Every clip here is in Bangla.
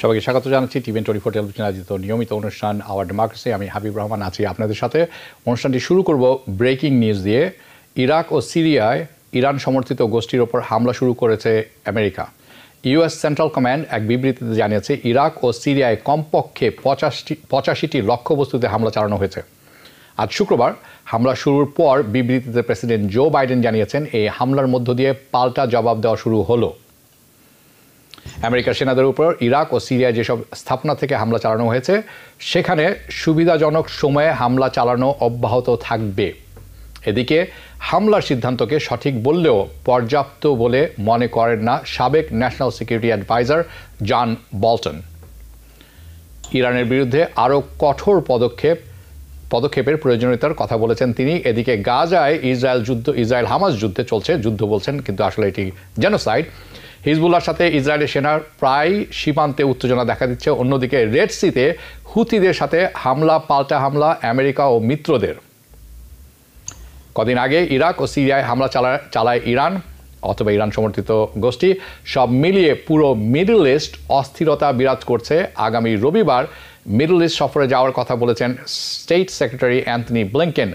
সবাইকে স্বাগত জানাচ্ছি টিভেন 24 টেলিভিশন আয়োজিত নিয়মিত অনুষ্ঠান আওয়ার ডেমোক্রেসি। আমি হাবিব রহমান আছি আপনাদের সাথে। অনুষ্ঠানটি শুরু করব ব্রেকিং নিউজ দিয়ে। ইরাক ও সিরিয়ায় ইরান সমর্থিত গোষ্ঠীর ওপর হামলা শুরু করেছে আমেরিকা। ইউএস সেন্ট্রাল কমান্ড এক বিবৃতিতে জানিয়েছে ইরাক ও সিরিয়ায় কমপক্ষে 85টি লক্ষ্যবস্তুতে হামলা চালানো হয়েছে। আজ শুক্রবার হামলা শুরুর পর বিবৃতিতে প্রেসিডেন্ট জো বাইডেন জানিয়েছেন এই হামলার মধ্য দিয়ে পাল্টা জবাব দেওয়া শুরু হলো। আমেরিকার সেনাদের উপর ইরাক ও সিরিয়ায় যেসব স্থাপনা থেকে হামলা চালানো হয়েছে সেখানে সুবিধাজনক সময়ে হামলা চালানো অব্যাহত থাকবে। এদিকে হামলার সিদ্ধান্তকে সঠিক বললেও পর্যাপ্ত বলে মনে করেন না সাবেক ন্যাশনাল সিকিউরিটি অ্যাডভাইজার জন বল্টন। ইরানের বিরুদ্ধে আরও কঠোর পদক্ষেপের প্রয়োজনীয়তার কথা বলেছেন তিনি। এদিকে গাজায় ইসরায়েল হামাস যুদ্ধ বলছেন, কিন্তু আসলে এটি জেনোসাইড। হিজবুল্লাহর সাথে ইসরায়েলের সেনার প্রায় সীমান্তে উত্তেজনা দেখা দিচ্ছে। অন্যদিকে রেড সিতে হুতিদের সাথে পাল্টা হামলা আমেরিকা ও মিত্রদের। কদিন আগে ইরাক ও সিরিয়ায় হামলা চালায় ইরান অথবা ইরান সমর্থিত গোষ্ঠী। সব মিলিয়ে পুরো মিডল ইস্ট অস্থিরতা বিরাজ করছে। আগামী রবিবার মিডল ইস্ট সফরে যাওয়ার কথা বলেছেন স্টেট সেক্রেটারি অ্যান্থনি ব্লিংকেন।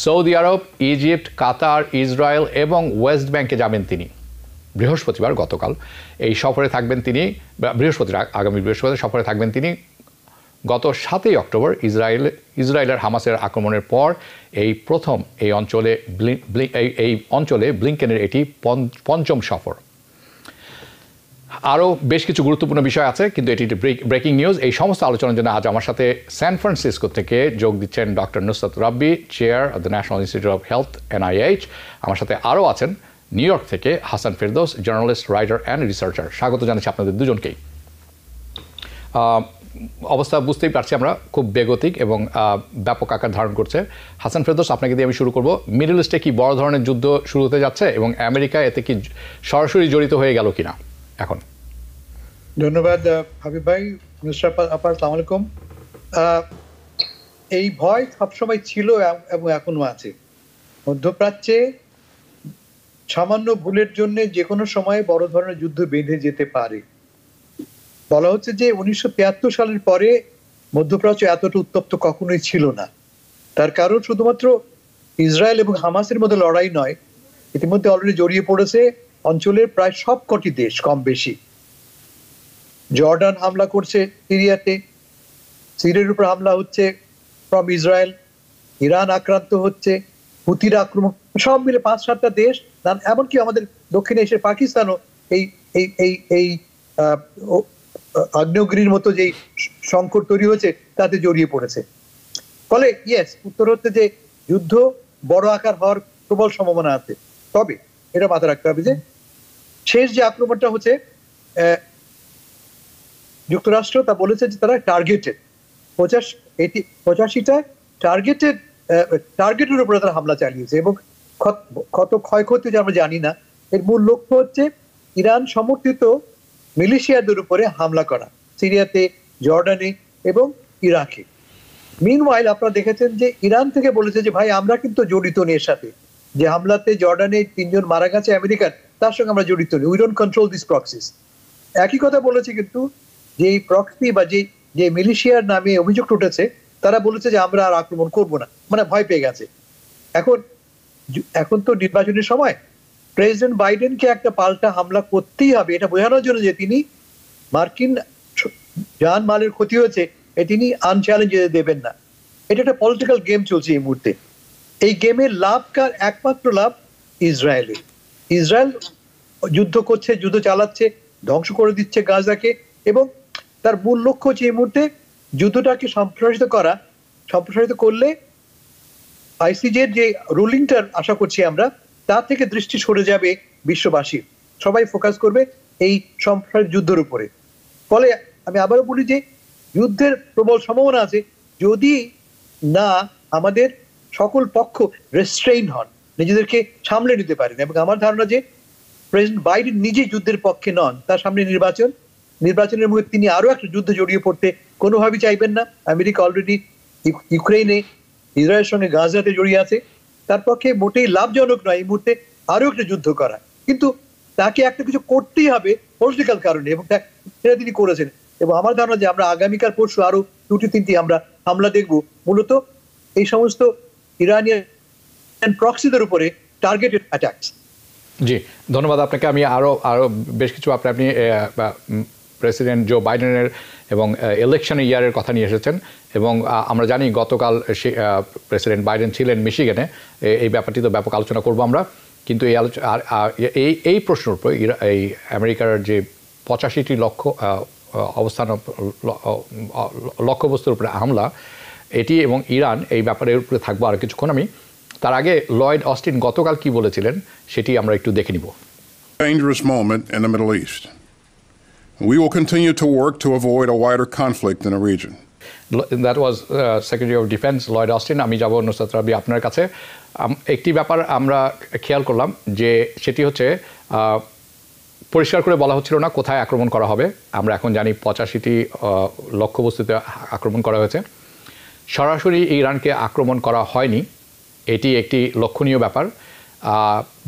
সৌদি আরব, ইজিপ্ট, কাতার, ইসরায়েল এবং ওয়েস্ট ব্যাংকে যাবেন তিনি। বৃহস্পতিবার গতকাল এই সফরে থাকবেন তিনি। আগামী বৃহস্পতিবার সফরে থাকবেন তিনি। গত 7 অক্টোবর ইসরায়েলের হামাসের আক্রমণের পর এই প্রথম এই অঞ্চলে ব্লিংকেনের এটি পঞ্চম সফর। আরও বেশ কিছু গুরুত্বপূর্ণ বিষয় আছে, কিন্তু এটি ব্রেকিং নিউজ। এই সমস্ত আলোচনার জন্য আজ আমার সাথে স্যান ফ্রান্সিসকো থেকে যোগ দিচ্ছেন doctor Nusrat Rabbi, chair of the national institute of health NIH। আমার সাথে আরও আছেন নিউ ইয়র্ক থেকে Hasan Ferdous, journalist, writer and researcher. স্বাগত জানাচ্ছি আপনাদের দুজনকেই। অবস্থা বুঝতেই পারছি আমরা, খুব বেগতিক এবং ব্যাপক আকার ধারণ করছে। হাসান ফেরদৌস, আপনাকে দিয়ে আমি শুরু করব। মিডল ইস্টে কি বড় ধরনের যুদ্ধ শুরু হতে যাচ্ছে এবং আমেরিকা এতে কি সরাসরি জড়িত হয়ে গেল কিনা এখন? ধন্যবাদ হাবিব ভাই। নুসরাত আপা, আসসালামু আলাইকুম। এই ভয় সবসময় ছিল এবং এখনো আছে। মধ্যপ্রাচ্যে সামান্য ভুলের জন্য যে কোনো সময় বড় ধরনের যুদ্ধ বেঁধে যেতে পারে। বলা হচ্ছে যে 1973 সালের পরে মধ্যপ্রাচ্য এতটা উত্তপ্ত কখনোই ছিল না। তার কারণ শুধুমাত্র ইসরায়েল এবং হামাসের মধ্যে লড়াই নয়, ইতিমধ্যে অলরেডি জড়িয়ে পড়েছে অঞ্চলের প্রায় সবকটি দেশ কম বেশি। জর্ডান হামলা করছে সিরিয়াতে, সিরিয়ার উপর হামলা হচ্ছে ফ্রম ইসরায়েল, ইরান আক্রান্ত হচ্ছে, হুতির আক্রমণ, সব মিলে 5-7টা দেশ, এমনকি আমাদের দক্ষিণ এশিয়ার পাকিস্তানও এই এই এই এই আগ্নেয়গিরির মতো যে সংকট তৈরি হয়েছে তাতে জড়িয়ে পড়েছে। ফলে উত্তর হচ্ছে যে যুদ্ধ বড় আকার হওয়ার প্রবল সম্ভাবনা আছে। তবে এটা মাথায় রাখতে হবে যে শেষ যে আক্রমণটা হচ্ছে যুক্তরাষ্ট্র তা বলেছে যে তারা টার্গেটেড 85টা টার্গেটের উপরে তারা হামলা চালিয়েছে এবং কত ক্ষয়ক্ষতি আমরা জানি না। এর মূল লক্ষ্য হচ্ছে ইরান সমর্থিত মিলিশিয়াদের উপরে হামলা করা সিরিয়াতে, জর্ডানে এবং ইরাকে। মিনওয়াইল আপনারা দেখেছেন যে ইরান থেকে বলেছে যে ভাই আমরা কিন্তু জড়িত নেই, এর সাথে যে হামলাতে জর্ডানে 3 জন মারা গেছে আমেরিকান, তার সঙ্গে আমরা জড়িত নেই, we don't control this proxies. একই কথা বলেছে কিন্তু যে এই প্রক্সি বা যে মিলিশিয়ার নামে অভিযোগ উঠেছে তারা বলেছে যে আমরা আর আক্রমণ করব না, মানে ভয় পেয়ে গেছে। এখন তো নির্বাচনের সময় প্রেসিডেন্ট বাইডেনকে একটা পাল্টা হামলা করতেই হবে, এটা বোঝানোর জন্য যে তিনি মার্কিন জানমালের ক্ষতি হয়েছে তিনি আনচ্যালেঞ্জ দেবেন না। এটা একটা পলিটিক্যাল গেম চলছে এই মুহূর্তে। এই গেমের একমাত্র লাভ ইসরায়েলের। ইসরায়েল যুদ্ধ করছে, যুদ্ধ চালাচ্ছে, ধ্বংস করে দিচ্ছে গাজাকে, এবং তার মূল লক্ষ্য হচ্ছে এই মুহূর্তে যুদ্ধটাকে সম্প্রসারিত করলে আইসিজের যে রুলিংটার আশা করছি আমরা, তার থেকে দৃষ্টি সরে যাবে বিশ্ববাসীর। সবাই ফোকাস করবে এই সম্প্রসারিত যুদ্ধের উপরে। ফলে আমি আবারও বলি যে যুদ্ধের প্রবল সম্ভাবনা আছে যদি না আমাদের সকল পক্ষ রেস্ট্রেইন হন, নিজেদেরকে সামলে নিতে পারেন। এবং আমার ধারণা যে প্রেসিডেন্ট বাইডেন নিজে যুদ্ধের পক্ষে নন, তার সামনে নির্বাচনের মধ্যে তিনি আরো একটা যুদ্ধে জড়িয়ে পড়তে কোনোভাবেই চাইবেন না। আমেরিকা অলরেডি ইউক্রেনে, ইসরায়েলের সঙ্গে গাজাতে জড়িয়ে আছে, তার পক্ষে মোটেই লাভজনক নয় এই মুহূর্তে আরো একটা যুদ্ধ করা। কিন্তু তাকে একটা কিছু করতেই হবে পলিটিক্যাল কারণে, এবং সেটা তিনি করেছেন। এবং আমার ধারণা যে আমরা আগামীকাল পরশু আরো 2-3টি আমরা হামলা দেখব, মূলত এই সমস্ত ইরানিয়ান প্রক্সিদের উপরে টার্গেটেড অ্যাটাকস। জি, ধন্যবাদ আপনাকে। আমি আরো বেশ কিছু আপনি প্রেসিডেন্ট জো বাইডেনের এবং ইলেকশন ইয়ারের কথা নিয়ে এসেছেন, এবং আমরা জানি গতকাল প্রেসিডেন্ট বাইডেন ছিলেন মিশিগানে। এই ব্যাপারটি তো ব্যাপক আলোচনা করব আমরা, কিন্তু এই প্রশ্নের উপর এই আমেরিকার যে 85টি লক্ষ্যবস্তুর উপরে হামলা, এটি এবং ইরান, এই ব্যাপারের উপরে থাকবো আর কিছুক্ষণ। আমি তার আগে লয়েড অস্টিন গতকাল কি বলেছিলেন সেটি আমরা একটু দেখে নিব। Dangerous moment in the Middle East. We will continue to work to avoid a wider conflict in the region. That was Secretary of Defense Lloyd Austin. আমি যাব নুসরাত রাব্বী আপনার কাছে। একটি ব্যাপার আমরা খেয়াল করলাম যে সেটি হচ্ছে পরিষ্কার করে বলা হচ্ছিল না কোথায় আক্রমণ করা হবে। আমরা এখন জানি 85টি লক্ষ্যবস্তুতে আক্রমণ করা হয়েছে। সরাসরি ইরানকে আক্রমণ করা হয়নি, এটি একটি লক্ষণীয় ব্যাপার।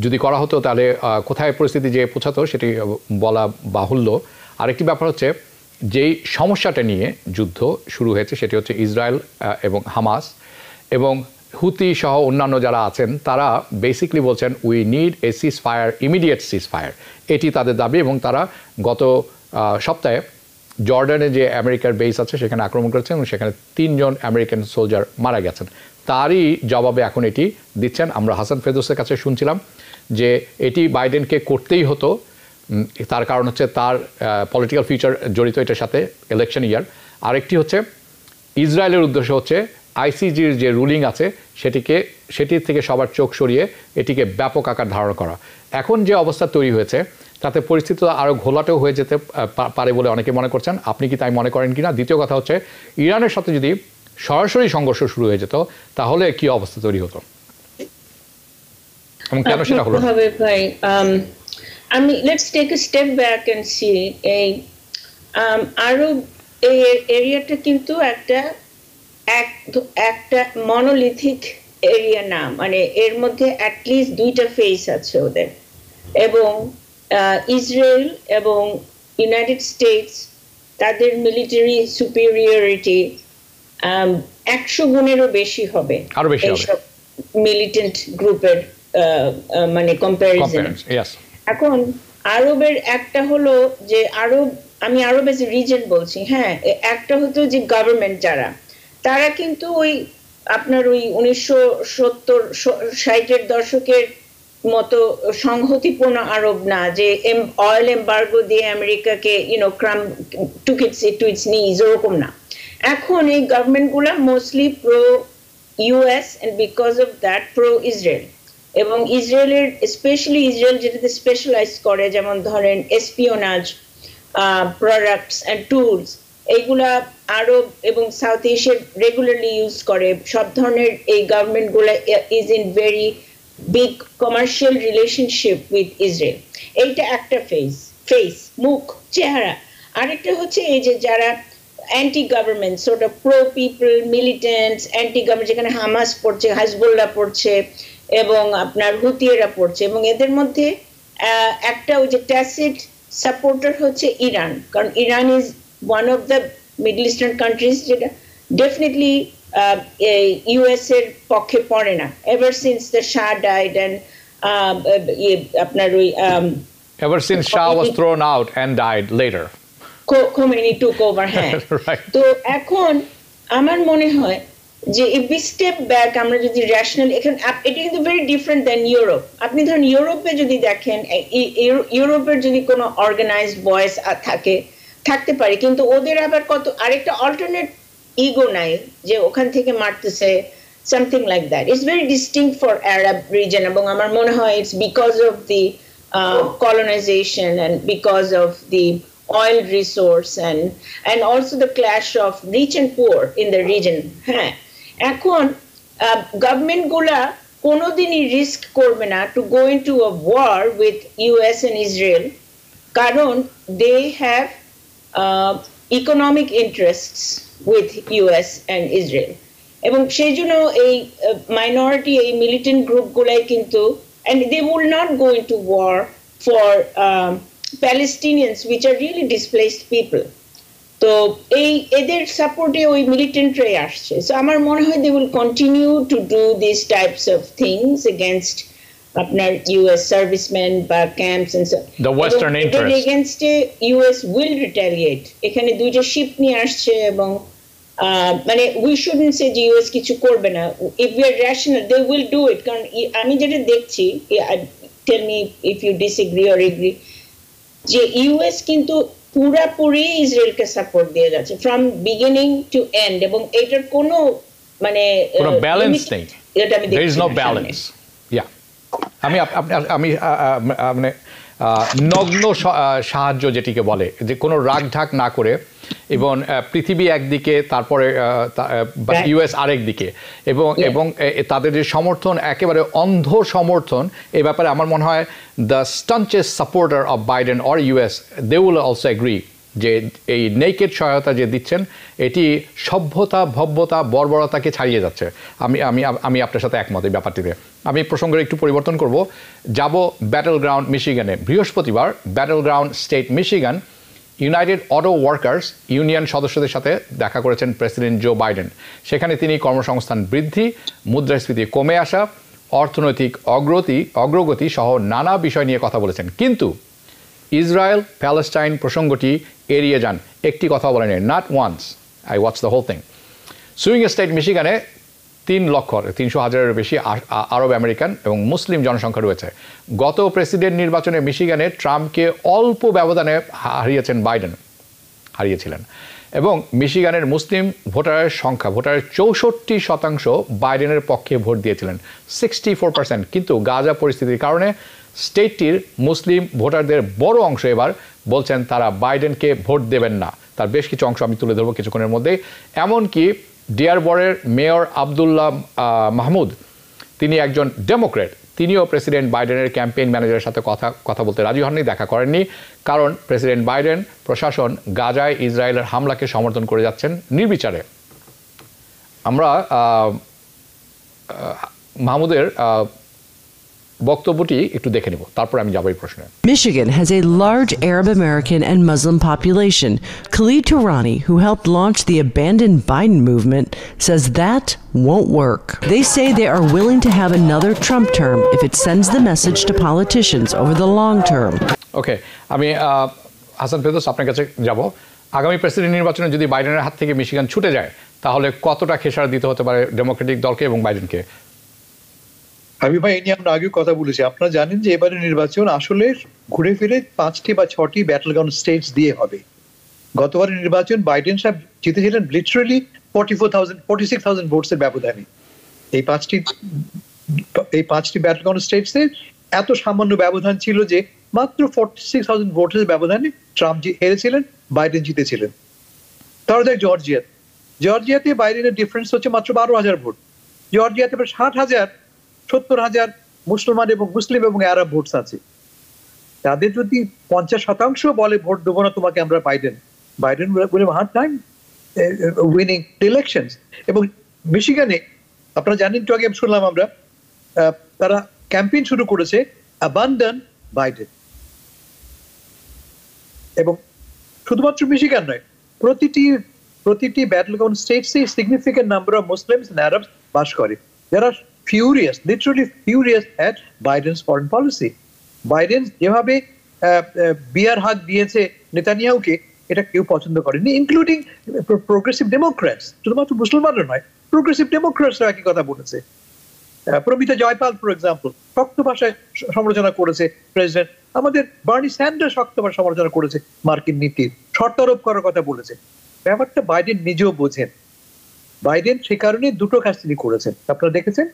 যদি করা হতো তাহলে কোথায় পরিস্থিতি যে পৌঁছাতো সেটি বলা বাহুল্য। আরেকটি ব্যাপার হচ্ছে যেই সমস্যাটা নিয়ে যুদ্ধ শুরু হয়েছে সেটি হচ্ছে ইসরায়েল এবং হামাস এবং হুতি সহ অন্যান্য যারা আছেন, তারা বেসিকলি বলছেন we need a seize fire, immediate seize fire, এটি তাদের দাবি। এবং তারা গত সপ্তাহে জর্ডানে যে আমেরিকার বেস আছে সেখানে আক্রমণ করেছেন এবং সেখানে 3 জন আমেরিকান সোলজার মারা গেছেন। তারই জবাবে এখন এটি দিচ্ছেন। আমরা হাসান ফেরদৌসের কাছে শুনছিলাম যে এটি বাইডেনকে করতেই হতো, তার কারণ হচ্ছে তার পলিটিক্যাল ফিউচার জড়িত এটার সাথে, ইলেকশন ইয়ার। আরেকটি হচ্ছে ইসরায়েলের উদ্দেশ্য হচ্ছে আইসিজির যে রুলিং আছে সেটির থেকে সবার চোখ সরিয়ে এটিকে ব্যাপক আকার ধারণ করা। এখন যে অবস্থা তৈরি হয়েছে তাতে পরিস্থিতি আরও ঘোলাটেও হয়ে যেতে পারে বলে অনেকে মনে করছেন। আপনি কি তাই মনে করেন কিনা? দ্বিতীয় কথা হচ্ছে ইরানের সাথে যদি সরাসরি সংঘর্ষ শুরু হয়ে যেত তাহলে কি অবস্থা তৈরি হতো এবং কেন সেটা হলো? ভাই, আমি let's take a step back and see এই আরব এই এরিয়াটা কিন্তু একটা মনোলিথিক এরিয়া না, মানে এর মধ্যে অ্যাটলিস্ট 2টা ফেস আছে ওদের, এবং ইসরায়েল এবং ইউনাইটেড স্টেটস তাদের মিলিটারি সুপিরিয়রিটি 100 গুণেরও বেশি হবে এইসব মিলিটেন্ট গ্রুপের মানে কম্প্যারিজন। এখন আরবের একটা হলো যে আমি আরব এজ এ রিজন বলছি, হ্যাঁ, একটা হতো যে গভর্নমেন্ট যারা, তারা কিন্তু ওই আপনার ওই 1970-60-এর দশকের মতো সংহতিপূর্ণ আরব না, যে অয়েল এম্বার্গো দিয়ে আমেরিকাকে টুক ইটস টু ইটস নিজ, ওরকম না। এখন এই গভর্নমেন্টগুলো mostly pro US and because of that pro Israel, এবং ইসরায়েলের স্পেশালি ইসরায়েল যেটাতে স্পেশালাইজ করে, যেমন ধরেন এসপিওনাজ প্রোডাক্টস অ্যান্ড টুলস, এইগুলা আরব এবং সাউথ এশিয়া রেগুলারলি ইউজ করে। সব ধরনের এই গভর্নমেন্টগুলো is in very big commercial relationship with Israel. এইটা একটা ফেস মুখ চেহারা। আরেকটা হচ্ছে এই যে যারা anti government sort of pro people মিলিটেন্টস, anti government, যেখানে হামাস পড়ছে, হাজবুল্লাহ পড়ছে এবং আপনার হুতিয়েরা পড়ছে, এবং এদের মধ্যে একটা ওই যে ট্যাসিট সাপোর্টার হচ্ছে ইরান, কারণ Iran is one of the middle eastern countries যেটা ডেফিনেটলি ইউএস এর পক্ষে পড়ে না, ever since the Shah died and আপনার ওই ever since Shah was thrown out and died later, Khomeini took over, হ্যাঁ। তো এখন আমার মনে হয় যে if we step back, আমরা যদি রেশনাল, এখন এটা কিন্তু ভেরি ডিফারেন্ট দেন ইউরোপ। আপনি ধরুন ইউরোপে যদি দেখেন, ইউরোপের যদি কোনো অর্গানাইজড ভয়েস থাকতে পারে, কিন্তু ওদের আবার আরেকটা অল্টারনেট ইগো নাই যে ওখান থেকে মারতেছে, something like that. It's very distinct for Arab region, এবং আমার মনে হয় it's because of the colonization and because of the oil resource and also the clash of rich and poor in the region. হ্যাঁ, এখন গভর্নমেন্ট গুলা কোনোদিনই রিস্ক করবে না to go into a war with US and Israel, কারণ they have economic interests with US and Israel, এবং সেই জন্য এই মাইনরিটি এই মিলিটেন্ট গ্রুপগুলাই কিন্তু, and they will not go into war for Palestinians, which are really displaced people. তো এই এদের সাপোর্টে ওই মিলিটেন্টরাই আসছে। সো আমার মনে হয় they will continue to do this types of things against আপনার ইউএস সার্ভিসম্যান বা camps and the western interest against US will retaliate. এখানে দুইটা শিপ নিয়ে আসছে এবং মানে উই শুডন্ট সে যে ইউএস কিছু করবে না। If we are rational they will do it. কারণ আমি যেটা দেখছি, tell me if you disagree or agree, যে ইউএস কিন্তু পুরাপুরি ইসরায়েলকে সাপোর্ট দিয়ে যাচ্ছে ফ্রম বিগিনিং টু এন্ড, এবং এটার কোনো মানে কোনো ব্যালেন্স নেই। এটা আমি দেখছি দেয়ার ইজ নো ব্যালেন্স। ইয়া, আমি মানে নগ্ন সাহায্য যেটিকে বলে, যে কোনো রাগ ঢাক না করে, এবং পৃথিবী একদিকে তারপরে ইউএস আরেক দিকে, এবং তাদের যে সমর্থন একেবারে অন্ধ সমর্থন, এ ব্যাপারে আমার মনে হয় the staunchest supporter of Biden or US they will also agree যে এই নেকেড সহায়তা যে দিচ্ছেন এটি সভ্যতা, ভব্যতা, বর্বরতাকে ছাড়িয়ে যাচ্ছে। আমি আপনার সাথে একমত এই ব্যাপারটিতে। আমি প্রসঙ্গের একটু পরিবর্তন করব, যাব ব্যাটল গ্রাউন্ড মিশিগানে। বৃহস্পতিবার battleground state Michigan United Auto Workers Union সদস্যদের সাথে দেখা করেছেন প্রেসিডেন্ট জো বাইডেন। সেখানে তিনি কর্মসংস্থান বৃদ্ধি, মুদ্রাস্ফীতি কমে আসা, অর্থনৈতিক অগ্রগতি সহ নানা বিষয় নিয়ে কথা বলেছেন। কিন্তু ইসরায়েল প্যালেস্টাইন প্রসঙ্গটি এড়িয়ে যান, একটি কথা বলেন, not once. I watch the whole thing. Swing state মিশিগানে 300,000-এর বেশি আরব আমেরিকান এবং মুসলিম জনসংখ্যা রয়েছে। গত প্রেসিডেন্ট নির্বাচনে মিশিগানে ট্রাম্পকে অল্প ব্যবধানে হারিয়েছিলেন, এবং মিশিগানের মুসলিম ভোটারের 64% বাইডেনের পক্ষে ভোট দিয়েছিলেন, 64%। কিন্তু গাজা পরিস্থিতির কারণে স্টেটটির মুসলিম ভোটারদের বড় অংশ এবার বলছেন তারা বাইডেনকে ভোট দেবেন না। তার বেশ কিছু অংশ আমি তুলে ধরবো কিছুক্ষণের মধ্যেই। এমনকি ডিয়ারবরের মেয়র আবদুল্লাহ মাহমুদ, তিনি একজন ডেমোক্রেট, তিনিও প্রেসিডেন্ট বাইডেনের ক্যাম্পেইন ম্যানেজারের সাথে কথা বলতে রাজি হননি, দেখা করেননি, কারণ প্রেসিডেন্ট বাইডেন প্রশাসন গাজায় ইসরায়েলের হামলাকে সমর্থন করে যাচ্ছেন নির্বিচারে। আমরা মাহমুদের বক্তব্যটি একটু দেখে নেব, তারপর আমি যাব এই প্রশ্নে। Michigan has a large Arab American and Muslim population. Khalid Tourani, who helped launch the Abandon Biden movement, says that won't work. They say they are willing to have another Trump term if it sends the message to politicians over the long term. ওকে, আমি হাসান ফেরদৌস আপনার কাছে যাব। আগামী প্রেসিডেন্ট নির্বাচনে যদি বাইডেনের হাত থেকে মিশিগান ছুটে যায়, তাহলে কতটা খেসার দিতে হতে পারে ডেমোক্রেটিক দলকে এবং বাইডেনকে? আমি ভাই এই নিয়ে আমরা আগে কথা বলেছি। আপনারা জানেন যে এবারে নির্বাচন আসলে ঘুরে ফিরে 5টি বা 6টি ব্যাটল গ্রাউন্ড স্টেটস দিয়ে হবে। গতবারের নির্বাচন বাইডেন সাহেব জিতেছিলেন লিটারালি 46,000 ভোটসের ব্যবধানে। এই পাঁচটি ব্যাটল গ্রাউন্ড স্টেটসে এত সামান্য ব্যবধান ছিল যে মাত্র 46,000 ভোটের ব্যবধানে ট্রাম্প হেরেছিলেন, বাইডেন জিতেছিলেন। তারপর দেখ জর্জিয়াতে বাইডেনের ডিফারেন্স হচ্ছে মাত্র 12,000 ভোট। জর্জিয়াতে প্রায় 70,000 মুসলমান এবং মুসলিম এবং আরব ভোটস আছে। তাদের যদি 50% বলে ভোট দেবো না তোমাকে আমরা, বাইডেন বলে হার্ড টাইম উইনিং ইলেকশনস। এবং মিশিগানে আপনারা জানেন, একটু আগে শুনলাম আমরা, তারা ক্যাম্পেইন শুরু করেছে অ্যাবান্ডন বাইডেন। এবং শুধুমাত্র মিশিগান নয়, প্রতিটি ব্যাটল গ্রাউন্ড স্টেটসে significant number of Muslims and Arabs বাস করে, যারা literally furious at Biden's foreign policy. Biden যেভাবে বিয়ার হাত দিয়েছে নেতানিয়াহুকে, এটা কেউ পছন্দ করেনি, ইনক্লুডিং প্রোগ্রেসিভ ডেমোক্র্যাটস। শুধুমাত্র মুসলমানরা নয়, প্রোগ্রেসিভ ডেমোক্র্যাটসরা একই কথা বলেছে। প্রমিতা জয়পাল ফর এক্সাম্পল শক্ত ভাষায় সমালোচনা করেছে প্রেসিডেন্ট। আমাদের বার্নি স্যান্ডার্স শক্ত ভাষায় সমালোচনা করেছে মার্কিন নীতির, শর্ত আরোপ করার কথা বলেছে। ব্যাপারটা বাইডেন নিজেও বোঝেন। বাইডেন সে কারণে দুটো কাজ তিনি করেছেন, আপনারা দেখেছেন।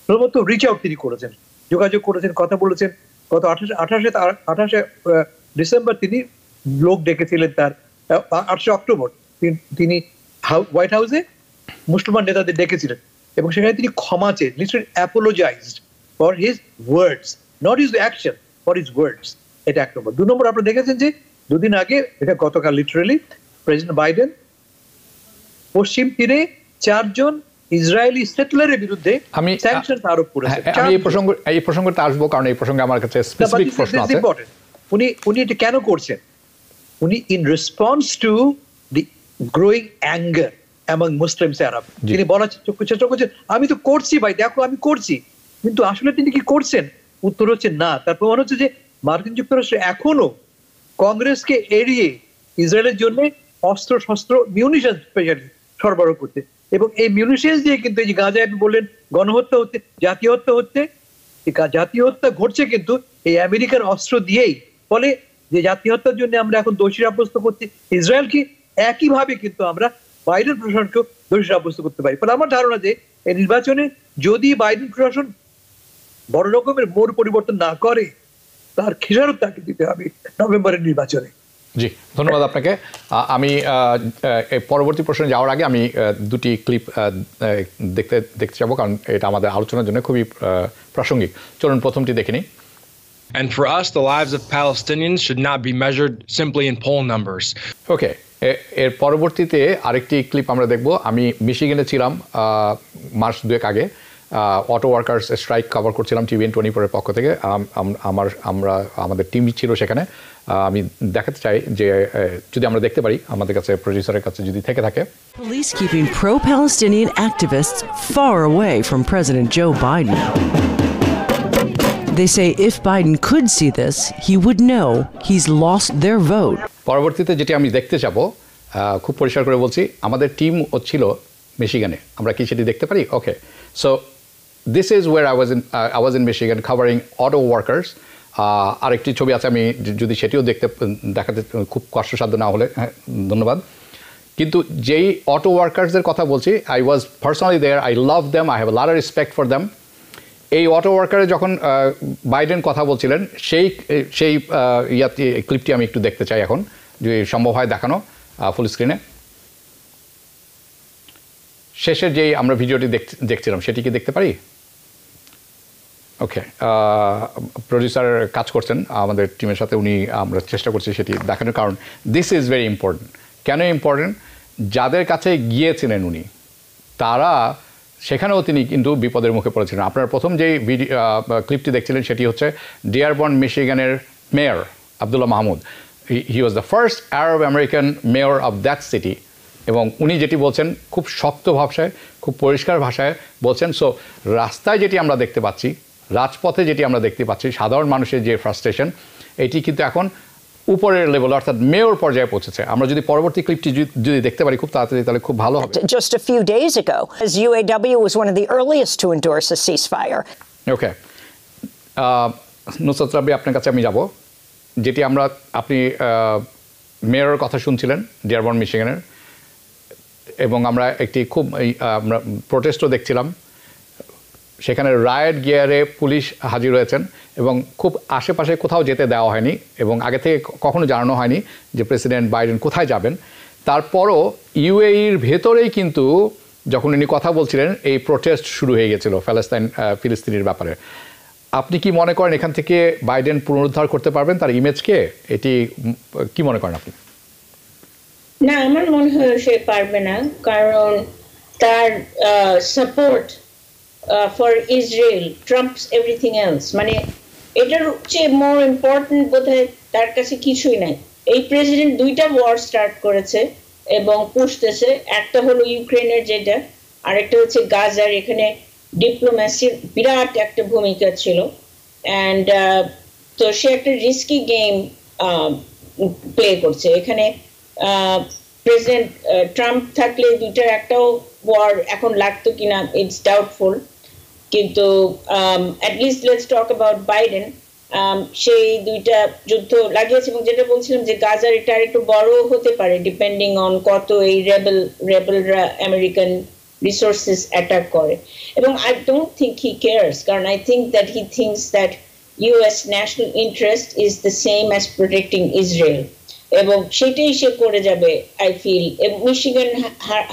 প্রথমত রিচ আউট তিনি করেছেন, যোগাযোগ করেছেন, কথা বলেছেন। গত 28 ডিসেম্বর তিনি লোক ডেকেছিলেন, তার 8 অক্টোবর তিনি হোয়াইট হাউসে মুসলমান নেতাদের ডেকেছিলেন, এবং সেখানে তিনি ক্ষমা চেয়ে literally apologised for his words, not his action, for his words. এটা 1 নম্বর। 2 নম্বর, আপনারা দেখেছেন যে দুদিন আগে, এটা গতকাল লিটারালি, প্রেসিডেন্ট বাইডেন পশ্চিম তীরে 4 জন ইসরায়েলি সেটলারের বিরুদ্ধে স্যাংশনস আরোপ করেছে। আমি এই প্রসঙ্গটা আসবো, কারণ এই প্রসঙ্গে আমার কাছে স্পেসিফিক প্রশ্ন আছে। উনি এটা কেন করছেন? উনি in response to the growing anger among Muslims Arab. তিনি বলার চেষ্টা করছেন আমি তো করছি ভাই, দেখো আমি করছি, কিন্তু আসলে তিনি কি করছেন? উত্তর হচ্ছে না। তার প্রমাণ হচ্ছে যে মার্কিন যুক্তরাষ্ট্র এখনো কংগ্রেসকে এড়িয়ে ইসরায়েলের জন্য অস্ত্র শস্ত্র মিউনিশন স্পেশালি সরবরাহ করতে, এবং এই মিউনিশন দিয়ে কিন্তু এই যে গাজায় আপনি বললেন গণহত্যা হচ্ছে, জাতীয় হত্যা হচ্ছে, জাতীয় হত্যা ঘটছে কিন্তু এই আমেরিকার অস্ত্র দিয়েই। ফলে যে জাতীয় হত্যার জন্য আমরা এখন দোষী সাব্যস্ত করছি ইসরায়েলকে, একইভাবে কিন্তু আমরা বাইডেন প্রশাসনকেও দোষী সাব্যস্ত করতে পারি। ফলে আমার ধারণা যে এই নির্বাচনে যদি বাইডেন প্রশাসন বড় রকমের মোড় পরিবর্তন না করে, তার খেসারত তাকে দিতে হবে নভেম্বরের নির্বাচনে। জি, ধন্যবাদ আপনাকে। আমি পরবর্তী প্রশ্নে যাওয়ার আগে আমি দুটি ক্লিপ দেখতে যাবো, কারণ এটা আমাদের আলোচনার জন্য খুবই প্রাসঙ্গিক। চলুন প্রথমটি দেখে নিই। And for us, the lives of Palestinians should not be measured simply in poll numbers. ওকে, এর পরবর্তীতে আরেকটি ক্লিপ আমরা দেখব। আমি মিশিগানে ছিলাম মাস 2 আগে, অটো ওয়ার্কার্স স্ট্রাইক কভার করছিলাম TVN24-এর পক্ষ থেকে। আমাদের টিম ছিল সেখানে। আমি দেখাতে চাই যে যদি আমরা দেখতে পারি, আমাদের কাছে প্রডিউসারের কাছে যদি থেকে থাকে। Police keeping pro-Palestinian activists far away from President Joe Biden. They say if Biden could see this, he would know he's lost their vote. পরবর্তীতে যেটি আমি দেখতে যাব, খুব পরিষ্কার করে বলছি, আমাদের টিম ছিল মিশিগানে। আমরা কি সেটি দেখতে পারি? Okay, so this is war I was in Michigan covering auto workers. আরেকটি ছবি আছে, আমি যদি সেটিও দেখাতে খুব কষ্টসাধ্য না হলে, হ্যাঁ ধন্যবাদ। কিন্তু যেই অটো ওয়ার্কার্সদের কথা বলছি, I was personally there, I love them, I have a lot of respect for them. এই অটো ওয়ার্কারে যখন বাইডেন কথা বলছিলেন, সেই ক্লিপটি আমি একটু দেখতে চাই এখন, যদি সম্ভব হয় দেখানো ফুল স্ক্রিনে। শেষের যেই আমরা ভিডিওটি দেখছিলাম সেটি কি দেখতে পারি? ওকে, প্রডিউসার কাজ করছেন আমাদের টিমের সাথে, আমরা চেষ্টা করছি সেটি দেখানোর। কারণ দিস ইজ ভেরি ইম্পর্টেন্ট। কেন ইম্পর্টেন্ট? যাদের কাছে গিয়েছিলেন উনি, তারা সেখানেও তিনি কিন্তু বিপদের মুখে পড়েছিলেন। আপনার প্রথম যেই ক্লিপটি দেখছিলেন সেটি হচ্ছে ডিয়ারবর্ন মিশিগানের mayor Abdullah Mahmoud. He was the first Arab American mayor of that city, এবং উনি যেটি বলছেন খুব শক্ত ভাষায়, খুব পরিষ্কার ভাষায় বলছেন। সো রাস্তায় যেটি আমরা দেখতে পাচ্ছি, রাজপথে যেটি আমরা দেখতে পাচ্ছি, সাধারণ মানুষের যে ফ্রাস্ট্রেশন, এটি কিন্তু এখন উপরের লেভেল, অর্থাৎ মেয়র পর্যায়ে পৌঁছেছে। আমরা যদি পরবর্তী ক্লিপটি যদি দেখতে পারি খুব তাড়াতাড়ি, তাহলে খুব ভালো হবে। Just a few days ago, as UAW was one of the earliest to endorse a ceasefire. ওকে, নুসরাত রাব্বী, আপনার কাছে আমি যাব। যেটি আপনি মেয়রের কথা শুনছিলেন ডিয়ারবর্ন মিশিগানের, এবং আমরা একটি খুব আমরা প্রোটেস্টও দেখছিলাম। সেখানে রায়েট গিয়ারে পুলিশ হাজির হয়েছেন, এবং খুব আশেপাশে কোথাও যেতে দেওয়া হয়নি, এবং আগে থেকে কখনো জানানো হয়নি যে প্রেসিডেন্ট বাইডেন কোথায় যাবেন। তারপরও ইউএইর ভেতরেই কিন্তু যখন উনি কথা বলছিলেন, এই প্রোটেস্ট শুরু হয়ে গেছিল ফিলিস্তিনের ব্যাপারে। আপনি কি মনে করেন এখান থেকে বাইডেন পুনরুদ্ধার করতে পারবেন তার ইমেজকে? এটি কি মনে করেন আপনি? না, আমার মনে হয় সে পারবে না, কারণ তার support for Israel Trump's everything else. মানে এটার চেয়ে মোর ইম্পর্টেন্ট বোধহয় তার কাছে কিছুই নাই। এই প্রেসিডেন্ট 2টা ওয়ার স্টার্ট করেছে এবং পুষতেছে। একটা হলো ইউক্রেনের, যেটা, আরেকটা হচ্ছে গাজার। এখানে ডিপ্লোম্যাসির বিরাট একটা ভূমিকা ছিল, অ্যান্ড তো সে একটা রিস্কি গেম প্লে করছে এখানে। প্রেসিডেন্ট ট্রাম্প থাকলে 2টার একটাও ওয়ার এখন লাগতো কিনা, ইটস ডাউটফুল। কিন্তু at least let's talk about Biden. সেই 2টা যুদ্ধ লাগিয়েছে, এবং যেটা বলছিলাম যে গাজার এটা আর একটু বড় হতে পারে ডিপেন্ডিং অন কত এই রেবেলরা আমেরিকান রিসোর্সেস অ্যাটাক করে। এবং I don't think he cares, কারণ I think that he thinks that US national interest is the same as protecting Israel, এবং সেটাই সে করে যাবে আই ফিল। মিশিগান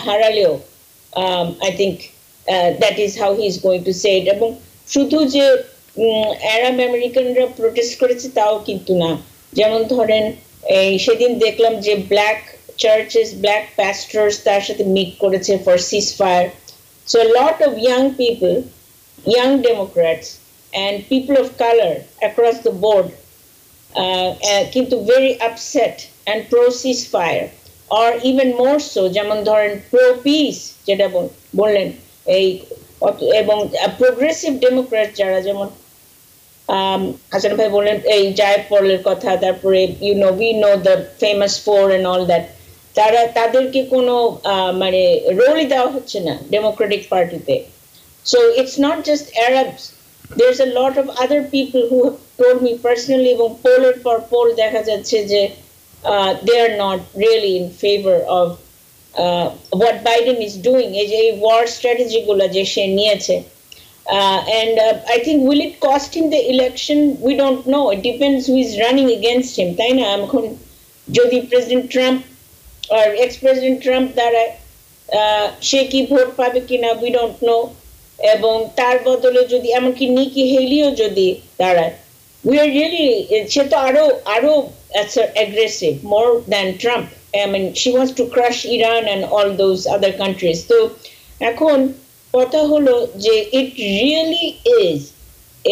হারালেও I think that is how he is going to say it. এবং শুধু যে আরব আমেরিকানরা প্রোটেস্ট করেছে তাও কিন্তু না। যেমন ধরেন এই সেদিন দেখলাম যে ব্ল্যাক চার্চেস, ব্ল্যাক প্যাস্টর্স তার সাথে মিট করেছে for ceasefire. So a lot of young people, young Democrats and people of color across the board কিন্তু very upset and pro ceasefire. or even more so, যেমন ধরেন প্রো পিস যেটা বললেন, এই এবং প্রোগ্রেসিভ ডেমোক্র্যাট যারা, যেমন হাসান ভাই বললেন এই জায়েদ পলের কথা, তারপরে we know the famous four and all that, তাদেরকে কোনো মানে রোলই দেওয়া হচ্ছে না ডেমোক্রেটিক পার্টিতে। So it's not just Arabs. There's a lot of other people who have told me personally, এবং পোলের পর পোল দেখা যাচ্ছে যে they are not really in favor of what Biden is doing, এই যে war strategy গুলো যে সে নিয়েছে। And I think will it cost him the election? We don't know. It depends who is running against him. তাই না? এখন যদি president Trump or ex-president Trump দ্বারা সে কি ভোট পাবে কিনা, we don't know. এবং তার বদলে যদি এমনকি নিকি হেলিও যদি দাঁড়ায়, we are really, সে তো আরো aggressive more than Trump. I mean, she wants to crush Iran and all those other countries. তো এখন কথা হলো যে it really is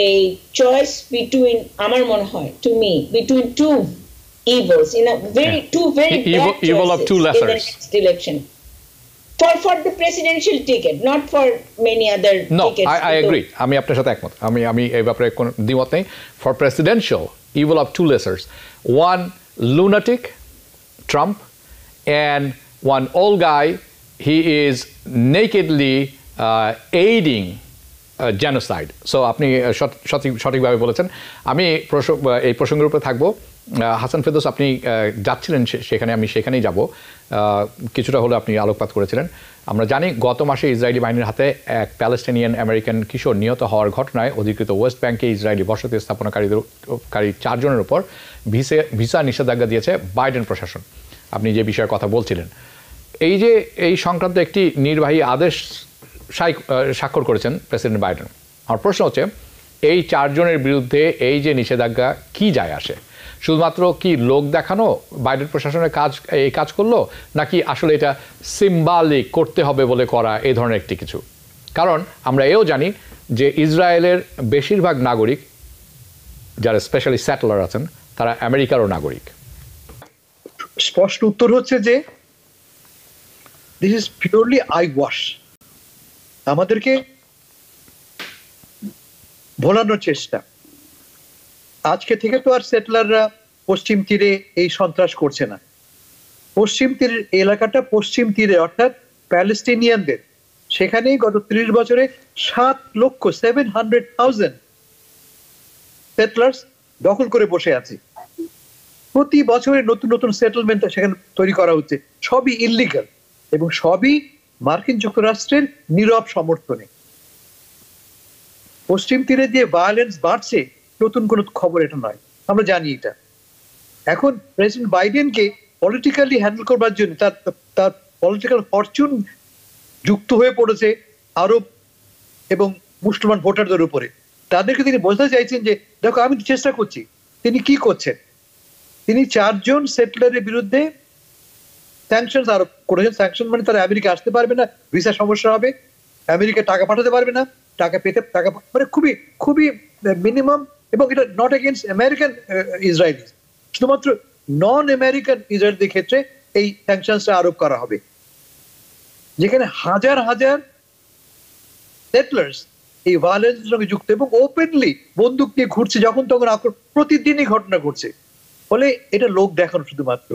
a choice between, আমার মনে হয় to me, between two evils, in a very two very bad evil of two choices in the lessers next election. For the presidential ticket, not for many other tickets. I agree. আমি আপনার সাথে একমত। আমি এই ব্যাপারে কোনো দ্বিমত নেই। For presidential, evil of two lessers. One lunatic, Trump, and one old guy. He is nakedly aiding genocide. So আপনি সঠিকভাবে বলেছেন। আমি এই প্রসঙ্গের উপরে থাকবো। হাসান ফেরদৌস, আপনি যাচ্ছিলেন সেখানে, আমি সেখানেই যাব। কিছুটা হলে আপনি আলোকপাত করেছিলেন। আমরা জানি গত মাসে ইসরায়েলি বাহিনীর হাতে এক প্যালেস্টাইনিয়ান আমেরিকান কিশোর নিহত হওয়ার ঘটনায় অধিকৃত ওয়েস্ট ব্যাংকে ইসরায়েলি বসতি স্থাপনাকারী 4 জনের উপর ভিসা নিষেধাজ্ঞা দিয়েছে বাইডেন প্রশাসন। আপনি যে বিষয়ে কথা বলছিলেন, এই সংক্রান্ত একটি নির্বাহী আদেশ স্বাক্ষর করেছেন প্রেসিডেন্ট বাইডেন। আমার প্রশ্ন হচ্ছে, এই 4 জনের বিরুদ্ধে এই যে নিষেধাজ্ঞা কি যায় আসে? শুধুমাত্র কি লোক দেখানো বাইডেন প্রশাসনের এই কাজ করলো, নাকি আসলে এটা সিম্বলিক করতে হবে বলে করা এই ধরনের একটি কিছু? কারণ আমরা এও জানি যে ইসরায়েলের বেশিরভাগ নাগরিক যারা স্পেশালি স্যাটেলার আছেন তারা আমেরিকারও নাগরিক। স্পষ্ট উত্তর হচ্ছে যে this is purely I wash. আমাদেরকে ভোলানোর চেষ্টা। আজকে থেকে তো আর সেটলাররা পশ্চিম তীরে এই সন্ত্রাস করছে না। পশ্চিম তীরের এলাকাটা পশ্চিম তীরে, অর্থাৎ প্যালেস্টিনিয়ানদের, সেখানেই গত 30 বছরে 7,700,000 সেটলার্স দখল করে বসে আছে। প্রতি বছরে নতুন নতুন সেটেলমেন্ট সেখানে তৈরি করা হচ্ছে, সবই ইল্লিগাল এবং সবই মার্কিন যুক্তরাষ্ট্রের নীরব সমর্থনে। পশ্চিম তীরে যে ভায়োলেন্স বাড়ছে নতুন কোনো খবর এটা নয়, আমরা জানি এটা। এখন প্রেসিডেন্ট বাইডেনকে পলিটিক্যালি হ্যান্ডেল করবার জন্য তার পলিটিক্যাল ফরচুন যুক্ত হয়ে পড়েছে আরব এবং মুসলমান ভোটারদের উপরে। তাদেরকে তিনি বোঝাতে চাইছেন যে দেখো আমি চেষ্টা করছি। তিনি কি করছেন? তিনি 4 জন সেটলারের বিরুদ্ধে স্যাংশন আরোপ করেছেন। স্যাংশন মানে তারা আমেরিকা আসতে পারবে না, ভিসা সমস্যা হবে, আমেরিকা টাকা পাঠাতে পারবে না, টাকা মানে খুবই খুবই মিনিমাম। এবং এটা নট এগেইনস্ট আমেরিকান ইসরায়েলি, শুধুমাত্র নন আমেরিকান ইসরায়েলদের ক্ষেত্রে এই স্যাংশনসটা আরোপ করা হবে, যেখানে হাজার হাজার সেটলার্স এই ভায়োলেন্সের সঙ্গে যুক্ত এবং ওপেনলি বন্দুক নিয়ে ঘুরছে, যখন তখন প্রতিদিনই ঘটনা ঘটছে। ফলে এটা লোক দেখানো শুধুমাত্র,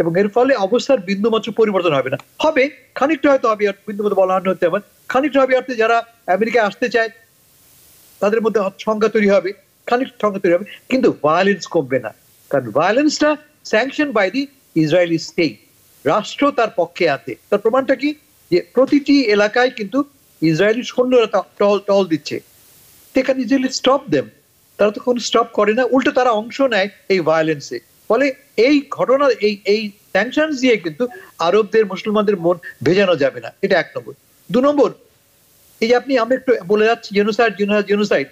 এবং এর ফলে অবস্থার বিন্দুমাত্র পরিবর্তন হবে না। হবে খানিকটা, হয়তো হবে, বিন্দুমাত্র বলা হতে হবে, খানিকটা হবে অর্থে যারা আমেরিকায় আসতে চায় তাদের মধ্যে সংখ্যা তৈরি হবে, খানিকটা সংখ্যা তৈরি হবে, কিন্তু ভায়োলেন্স কমবে না। কারণ ভায়োলেন্সটা sanction by the Israeli state, রাষ্ট্র তার পক্ষে আছে। তার প্রমাণটা কি? যে প্রতিটি এলাকায় কিন্তু ইসরায়েলি সৈন্যরা টহল দিচ্ছে। They can easily stop them. তারা তো কোনো স্টপ করে না, উল্টো তারা অংশ নেয় এই ভায়োলেন্সে। ফলে এই ঘটনা, এই স্যাংশনস দিয়ে কিন্তু আরবদের, মুসলমানদের মন ভেজানো যাবে না। এটা 1 নম্বর। 2 নম্বর, এই যে আমরা একটু বলে যাচ্ছি জেনোসাইড,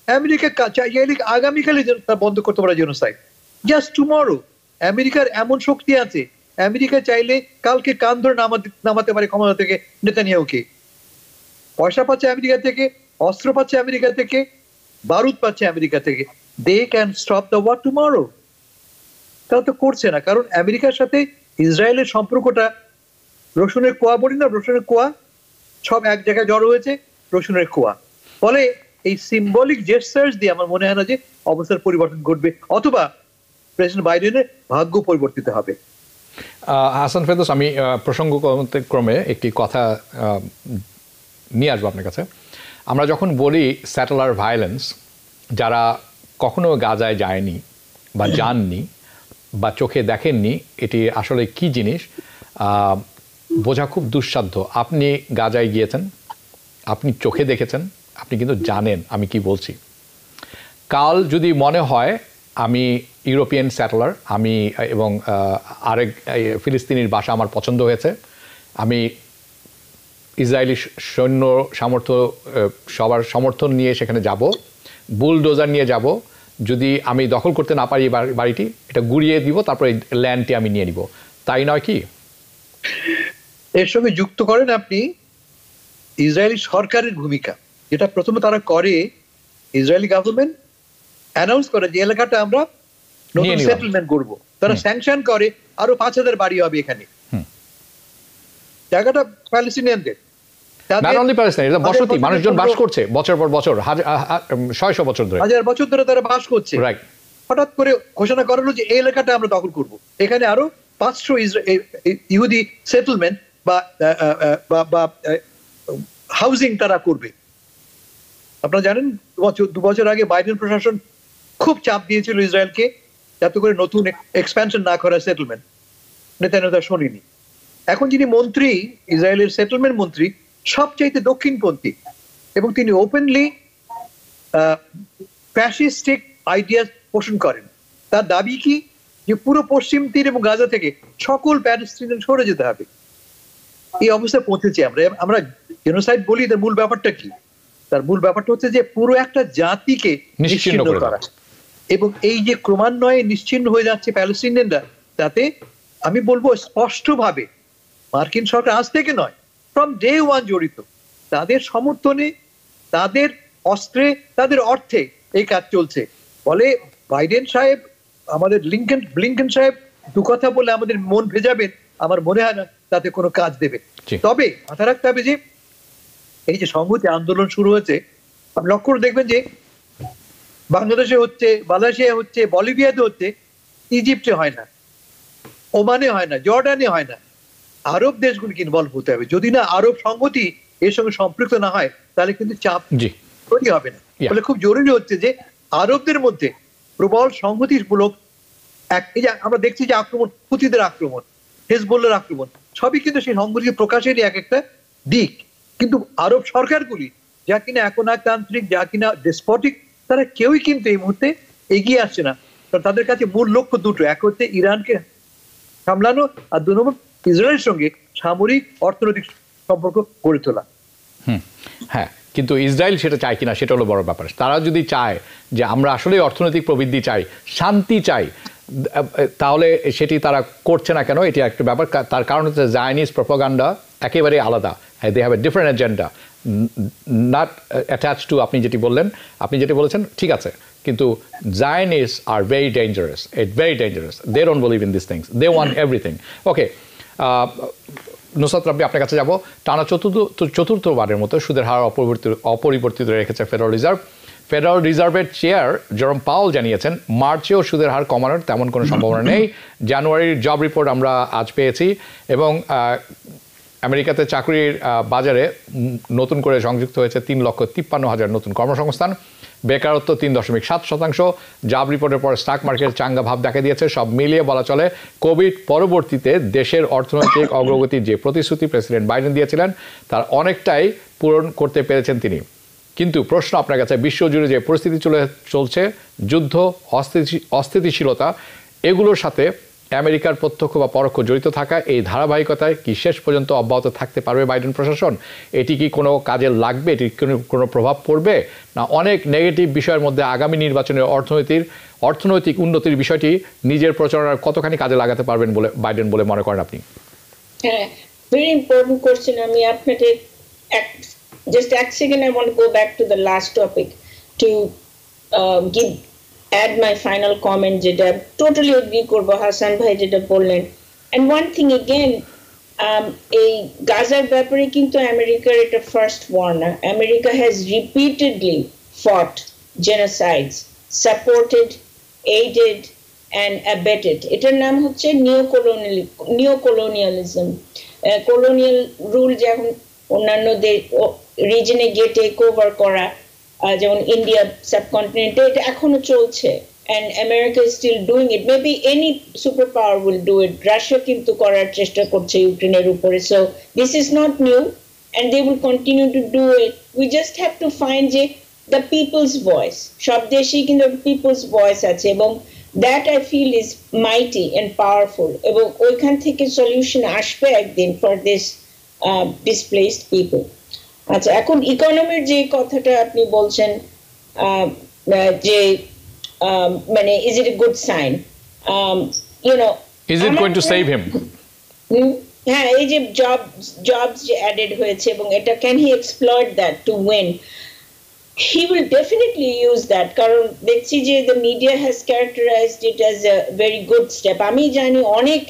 আমেরিকা চাইলে আগামীকালই তা বন্ধ করতে পারে জেনোসাইড, জাস্ট টুমরো। আমেরিকার এমন শক্তি আছে, আমেরিকা চাইলে কালকে কান ধরে নামাতে পারে ক্ষমতা থেকে নেতানিয়াহুকে। পয়সা পাচ্ছে আমেরিকা থেকে, অস্ত্র পাচ্ছে আমেরিকা থেকে, বারুদ পাচ্ছে আমেরিকা থেকে। They can stop the war tomorrow. তারা তো করছে না, কারণ আমেরিকার সাথে ইসরায়েলের সম্পর্কটা রসুনের কোয়া বলি না, রসুনের কোয়া সব এক জায়গায় জড়ো হয়েছে, রসুনের কোয়া। ফলে এই সিম্বলিক জেস্টার্স দিয়ে আমার মনে হয় না যে অবস্থার পরিবর্তন ঘটবে, অথবা প্রেসিডেন্ট বাইডেনের ভাগ্য পরিবর্তিত হবে। হাসান ফেরদৌস, আমি প্রসঙ্গক্রমে একটি কথা নিয়ে আসবো আপনার কাছে। আমরা যখন বলি স্যাটেলার ভায়োলেন্স, যারা কখনো গাজায় যায়নি বা যাননি বা চোখে দেখেননি এটি আসলে কি জিনিস বোঝা খুব দুঃসাধ্য। আপনি গাজায় গিয়েছেন, আপনি চোখে দেখেছেন, আপনি কিন্তু জানেন আমি কি বলছি। কাল যদি মনে হয় আমি ইউরোপিয়ান স্যাটেলার, আমি এবং আরেক ফিলিস্তিনির ভাষা আমার পছন্দ হয়েছে, আমি ইসরায়েলি সৈন্য সামর্থ্য সবার সমর্থন নিয়ে সেখানে যাব, বুলডোজার নিয়ে যাব, যদি আমি দখল করতে না পারি বাড়িটি, এটা গুড়িয়ে দিব, তারপর এই ল্যান্ডটি আমি নিয়ে নিব, তাই নয় কি? এর সঙ্গে যুক্ত করেন আপনি ইসরায়েলি সরকারের ভূমিকা, যেটা প্রথমে তারা করে, ইসরায়েলি গভর্নমেন্ট অ্যানাউন্স করে যে এলাকাটা আমরা নতুন সেটেলমেন্ট করব, তারা স্যাংশন করে আরো 5,000 বাড়ি হবে এখানে, জায়গাটা প্যালেস্টিনিয়ানদের। বসতি, মানুষজন বাস করছে বছর পর বছর, 600 বছর ধরে, 1000 বছর ধরে তারা বাস করছে। হঠাৎ করে ঘোষণা করা হলো যে এই এলাকাটা আমরা দখল করব, এখানে আরো 500 ইহুদি সেটেলমেন্ট বা হাউজিং তারা করবে। আপনারা জানেন 2 বছর আগে বাইডেন প্রশাসন খুব চাপ দিয়েছিল ইসরায়েলকে যাতে করে নতুন এক্সপ্যানশন না করা সেটেলমেন্ট, নেতানিয়াহু তা শোনেনি। এখন যিনি মন্ত্রী, ইসরায়েলের সেটেলমেন্ট মন্ত্রী, সবচাইতে দক্ষিণপন্থী এবং তিনি ওপেনলি ফ্যাসিস্টিক আইডিয়া পোষণ করেন। তার দাবি কি যে পুরো পশ্চিম তীর এবং গাজা থেকে সকল প্যালেস্টিনিয়ান সরে যেতে হবে। এই অবস্থায় পৌঁছেছি আমরা জেনোসাইড বলি, তার মূল ব্যাপারটা কি? তার মূল ব্যাপারটা হচ্ছে যে পুরো একটা জাতিকে নিশ্চিহ্ন করা, এবং এই যে ক্রমান্বয়ে নিশ্চিহ্ন হয়ে যাচ্ছে প্যালেস্টিনিয়ানরা, তাতে আমি বলবো স্পষ্টভাবে মার্কিন সরকার আজ থেকে নয়, ফ্রম ডে ওয়ান জড়িত। তাদের সমর্থনে, তাদের অস্ত্রে, তাদের অর্থে এই কাজ চলছে। ফলে বাইডেন সাহেব, আমাদের ব্লিংকেন সাহেব দু কথা বলে আমাদের মন ভেজাবেন, আমার মনে হয় না তাতে কোনো কাজ দেবে। তবে মাথা রাখতে হবে যে এই যে সংহতি আন্দোলন শুরু হয়েছে, আপনি লক্ষ্য করে দেখবেন যে বাংলাদেশে হচ্ছে, মালয়েশিয়া হচ্ছে, বলিভিয়াতে হচ্ছে, ইজিপ্টে হয় না, ওমানে হয় না, জর্ডানে হয় না। আরব দেশগুলিকে ইনভলভ হতে হবে। যদি না আরব সংহতি এর সঙ্গে সম্পৃক্ত না হয়, তাহলে কিন্তু চাপ তৈরি হবে না। ফলে খুব জরুরি হচ্ছে যে আরবদের মধ্যে প্রবল সংহতিমূলক এই যে আমরা দেখছি যে আক্রমণ, হুতিদের আক্রমণ, হেজবুল্লাহর আক্রমণ, সবই কিন্তু সেই সংহতি প্রকাশেরই এক একটা দিক। কিন্তু আরব সরকারগুলি যা কিনা একনায়কতান্ত্রিক, যা কিনা ডেসপটিক, তারা কেউই কিন্তু এই মুহূর্তে এগিয়ে আসছে না। কারণ তাদের কাছে মূল লক্ষ্য দুটো, এক হচ্ছে ইরানকে সামলানো, আর 2 নম্বর ইসরায়েলের সঙ্গে সামরিক অর্থনৈতিক সম্পর্ক গড়ে তোলা। হ্যাঁ, কিন্তু ইসরায়েল সেটা চায় কিনা সেটা হলো বড় ব্যাপার। তারা যদি চায় যে আমরা আসলে অর্থনৈতিক প্রবৃদ্ধি চাই, শান্তি চাই, তাহলে সেটি তারা করছে না কেন? এটি একটা ব্যাপার। তার কারণ হচ্ছে জায়নিজ প্রপাগান্ডা একেবারে আলাদা। They have a different agenda, not attach to আপনি যেটি বললেন, আপনি যেটি বলেছেন ঠিক আছে, কিন্তু Zionists are very dangerous. It's very dangerous. They don't believe in these things. They want everything. Okay. Nusrat, Rabbi, আপনার কাছে যাব। টানা চতুর্থবারের মতো সুদের হার অপরিবর্তিত রেখেছে ফেডারেল রিজার্ভ। ফেডারেল রিজার্ভের চেয়ার জেরম পাওয়েল জানিয়েছেন মার্চেও সুদের হার কমানোর তেমন কোনো সম্ভাবনা নেই। জানুয়ারির জব রিপোর্ট আমরা আজ পেয়েছি, এবং আমেরিকাতে চাকরির বাজারে নতুন করে সংযুক্ত হয়েছে 3,53,000 নতুন কর্মসংস্থান। বেকারত্ব 3.7%। জব রিপোর্টের পর স্টক মার্কেট চাঙ্গা ভাব দেখা দিয়েছে। সব মিলিয়ে বলা চলে কোভিড পরবর্তীতে দেশের অর্থনৈতিক অগ্রগতির যে প্রতিশ্রুতি প্রেসিডেন্ট বাইডেন দিয়েছিলেন তার অনেকটাই পূরণ করতে পেরেছেন তিনি। কিন্তু প্রশ্ন আপনার কাছে, বিশ্বজুড়ে যে পরিস্থিতি চলছে, যুদ্ধ, অস্থিতিশীলতা, এগুলোর সাথে আমেরিকার প্রত্যক্ষ বা পরোক্ষ জড়িত থাকা এই ধারাবাহিকতায় কি শেষ পর্যন্ত অব্যাহত থাকতে পারবে বাইডেন প্রশাসন? এটি কি কোনো কাজে লাগবে? এটি কোনো প্রভাব পড়বে না অনেক নেগেটিভ বিষয়ের মধ্যে আগামী নির্বাচনের অর্থনৈতিক উন্নতির বিষয়টি নিজের প্রচারণার কতখানি কাজে লাগাতে পারবেন বলে বাইডেন বলে মনে করেন আপনি? হ্যাঁ, ভেরি ইম্পর্টেন্ট কোশ্চেন। আমি আপনাকে just a second, I want to go back to the last topic to add my final comment, যেটা টোটালি এগ্রি করব হাসান ভাই যেটা বললেন। And one thing again, এই গাজার ব্যাপারে কিন্তু আমেরিকার এটা ফার্স্ট ওয়ার না। America has repeatedly fought genocides, supported, aided and abetted. এটার নাম হচ্ছে নিওকলোনিয়ালিজম। কলোনিয়াল রুল যেমন অন্যান্য রিজনে গিয়ে টেক ওভার করা, যেমন ইন্ডিয়া সাবকন্টিনেন্টে, এটা এখনো চলছে। And America is still doing it. Maybe any superpower will do it. Russia কিন্তু করার চেষ্টা করছে ইউক্রেনের উপরে। So this is not new and they will continue to do it. We just have to find the people's voice. সব দেশেই কিন্তু people's voice আছে, এবং that I feel is mighty and powerful. এবং ওইখান থেকে solution আসবে একদিন for this displaced people. আচ্ছা, এখন ইকোনমির যে কথাটা আপনি বলছেন, যে মানে is it a good sign? You know, is it going to save him? হ্যাঁ, এই যে jobs যে added হয়েছে, এবং এটা can he exploit that to win? He will definitely use that, কারণ দেখছি যে the media has characterized it as a very good step. আমি জানি অনেক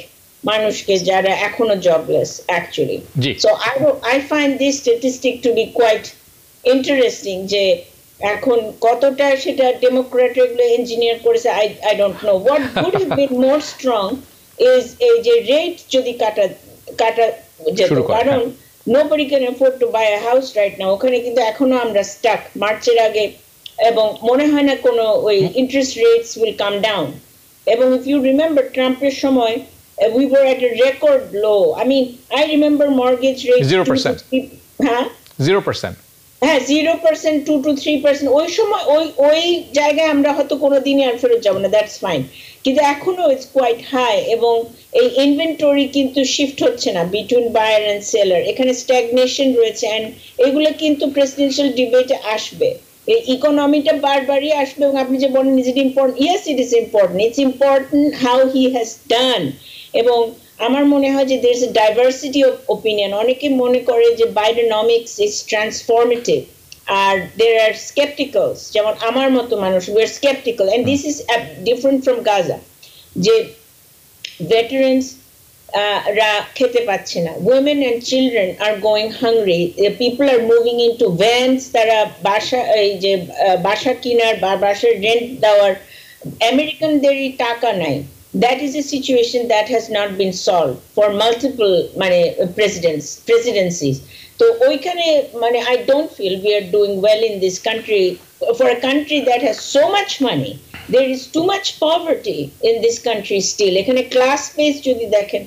মানুষকে যারা এখনো jobless actually. So I find this statistic to be quite interesting, যে এখন কতটা সেটা ডেমোক্রেটরা ইঞ্জিনিয়ার করেছে I don't know. What would have been more strong is এই যে রেট যদি কাটা যেত, কারণ nobody can afford to buy a house right now. ওখানে কিন্তু এখনো আমরা স্টাক মার্চের আগে, এবং মনে হয় না কোনো ওই interest rates will come down. এবং if you remember ট্রাম্পের সময় we were at a record low. I mean, I remember mortgage rate 0%. হ্যাঁ 0%. হ্যাঁ 0%, 2 to 3%। ওই সময় ওই জায়গায় আমরা হয়তো কোনোদিনই আর ফেরত যাবো না, দ্যাটস ফাইন। কিন্তু এখনো ইটস কোয়াইট হাই, এবং এই ইনভেন্টরি কিন্তু শিফট হচ্ছে না বিটুইন বায়ার এন্ড সেলার। এখানে স্ট্যাগনেশন রয়েছে, এন্ড এগুলো কিন্তু প্রেসিডেন্সিয়াল ডিবেটে আসবে। এই ইকোনমিটা বারবারই আসবে, এবং আপনি যে বলেন is it important, yes it is important, it's important how he has done. এবং আমার মনে হয় যে there is a diversity of opinion. অনেকে মনে করে যে Bidenomics is transformative, R there are skepticals, যেমন আমার মতো মানুষ, we are skeptical, and this is different from Gaza, যে veterans রা খেতে পাচ্ছে না, women and children are going hungry, people are moving into vans, তারা বাসা কিনার বা বাসার রেন্ট দেওয়ার আমেরিকানদেরই টাকা নাই। That is a situation that has not been solved for multiple presidencies. So oikhane I don't feel we are doing well in this country. For a country that has so much money, there is too much poverty in this country still. Ekhane class base jodi dekhen,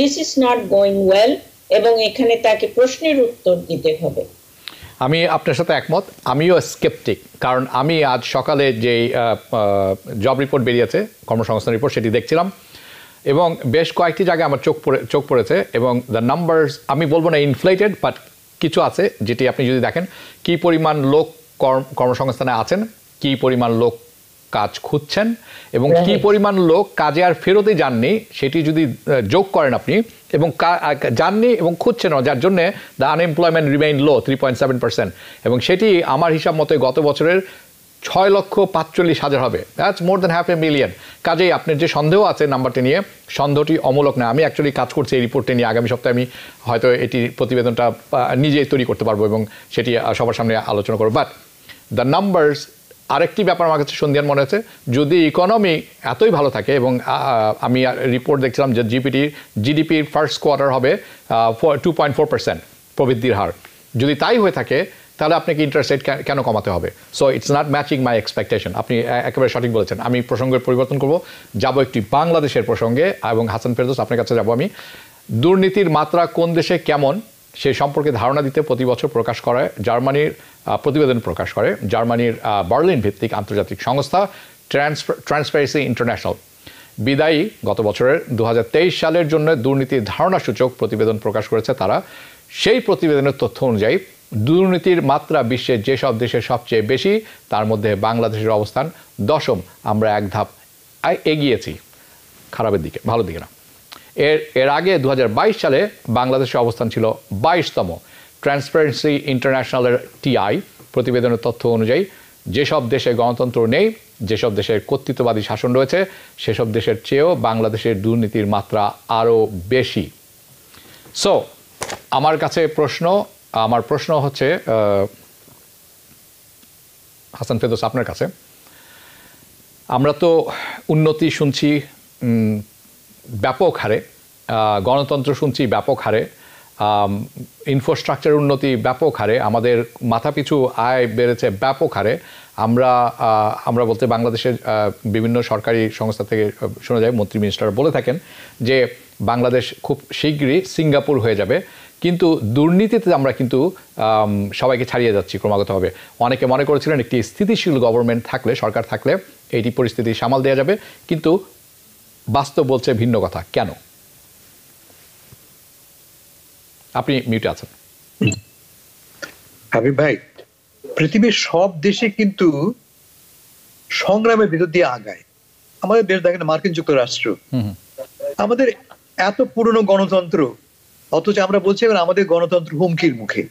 this is not going well, ebong ekhane take proshner uttor dite hobe. আমি আপনার সাথে একমত, আমিও স্কেপটিক, কারণ আমি আজ সকালে যে জব রিপোর্ট বেরিয়েছে, কর্মসংস্থান রিপোর্ট, সেটি দেখছিলাম, এবং বেশ কয়েকটি জায়গায় আমার চোখ পড়েছে, এবং দ্য নাম্বারস আমি বলবো না ইনফ্লেটেড, বাট কিছু আছে যেটি আপনি যদি দেখেন কি পরিমাণ লোক কর্মসংস্থানে আছেন, কি পরিমাণ লোক কাজ খুঁজছেন, এবং কি পরিমাণ লোক কাজে আর ফেরতে যাননি, সেটি যদি যোগ করেন আপনি, এবং যাননি এবং খুঁজছেন, যার জন্য দ্য আনএমপ্লয়মেন্ট রিমেইন লো 3.7%, এবং সেটি আমার হিসাব মতে গত বছরের 6,45,000 হবে। That's more than 500,000। কাজেই আপনার যে সন্দেহ আছে নাম্বারটি নিয়ে, সন্দেহটি অমূলক না। আমি অ্যাকচুয়ালি কাজ করছি এই রিপোর্টটি নিয়ে, আগামী সপ্তাহে আমি হয়তো এটি প্রতিবেদনটা নিজেই তৈরি করতে পারবো এবং সেটি সবার সামনে আলোচনা করবো। বাট দ্য নাম্বারস, আরেকটি ব্যাপার আমার কাছে সন্দেহ মনে হচ্ছে, যদি ইকোনমি এতই ভালো থাকে, এবং আমি রিপোর্ট দেখছিলাম যে জিডিপির ফার্স্ট কোয়ার্টার হবে 2.4% প্রবৃদ্ধির হার, যদি তাই হয়ে থাকে তাহলে আপনাকে ইন্টারেস্ট রেট কেন কমাতে হবে? So it's not matching my expectation. আপনি একেবারে সঠিক বলেছেন। আমি প্রসঙ্গের পরিবর্তন করব, যাব একটি বাংলাদেশের প্রসঙ্গে, এবং হাসান ফেরদৌস আপনার কাছে যাব আমি। দুর্নীতির মাত্রা কোন দেশে কেমন সে সম্পর্কে ধারণা দিতে প্রতি বছর প্রতিবেদন প্রকাশ করে জার্মানির বার্লিন ভিত্তিক আন্তর্জাতিক সংস্থা ট্রান্সপারেন্সি ইন্টারন্যাশনাল। বিদায়ী গত বছরের 2023 সালের জন্য দুর্নীতির ধারণা সূচক প্রতিবেদন প্রকাশ করেছে তারা। সেই প্রতিবেদনের তথ্য অনুযায়ী দুর্নীতির মাত্রা বিশ্বের যেসব দেশে সবচেয়ে বেশি, তার মধ্যে বাংলাদেশের অবস্থান 10ম। আমরা এক ধাপ এগিয়েছি খারাপের দিকে, ভালো দিকে না। এর আগে 2022 সালে বাংলাদেশের অবস্থান ছিল 22তম। ট্রান্সপারেন্সি ইন্টারন্যাশনালের টিআই প্রতিবেদনের তথ্য অনুযায়ী যেসব দেশে গণতন্ত্র নেই যেসব দেশের কর্তৃত্ববাদী শাসন রয়েছে সেসব দেশের চেয়েও বাংলাদেশের দুর্নীতির মাত্রা আরও বেশি। সো আমার প্রশ্ন হচ্ছে হাসান ফেরদৌস, আপনার কাছে। আমরা তো উন্নতি শুনছি ব্যাপক হারে, গণতন্ত্র শুনছি ব্যাপক হারে, ইনফ্রাস্ট্রাকচার উন্নতি ব্যাপক হারে, আমাদের মাথাপিছু আয় বেড়েছে ব্যাপক হারে। আমরা বলতে বাংলাদেশের বিভিন্ন সরকারি সংস্থা থেকে শোনা যায়, মন্ত্রী মিনিস্টার বলে থাকেন যে বাংলাদেশ খুব শীঘ্রই সিঙ্গাপুর হয়ে যাবে, কিন্তু দুর্নীতিতে আমরা কিন্তু সবাইকে ছাড়িয়ে যাচ্ছি ক্রমাগতভাবে। অনেকে মনে করেছিলেন একটি স্থিতিশীল গভর্নমেন্ট থাকলে, সরকার থাকলে এইটি পরিস্থিতি সামাল দেওয়া যাবে, কিন্তু বাস্তব বলছে ভিন্ন কথা। কেন? আপনি মিউটে আছেন। হাবিব ভাই, পৃথিবীর সব দেশে কিন্তু সংগ্রামের ভিতর দিয়ে আগায়। আমাদের দেশ দেখেন মার্কিন যুক্তরাষ্ট্র, আমাদের এত পুরনো গণতন্ত্র, অথচ আমরা বলছি আমাদের গণতন্ত্র হুমকির মুখে।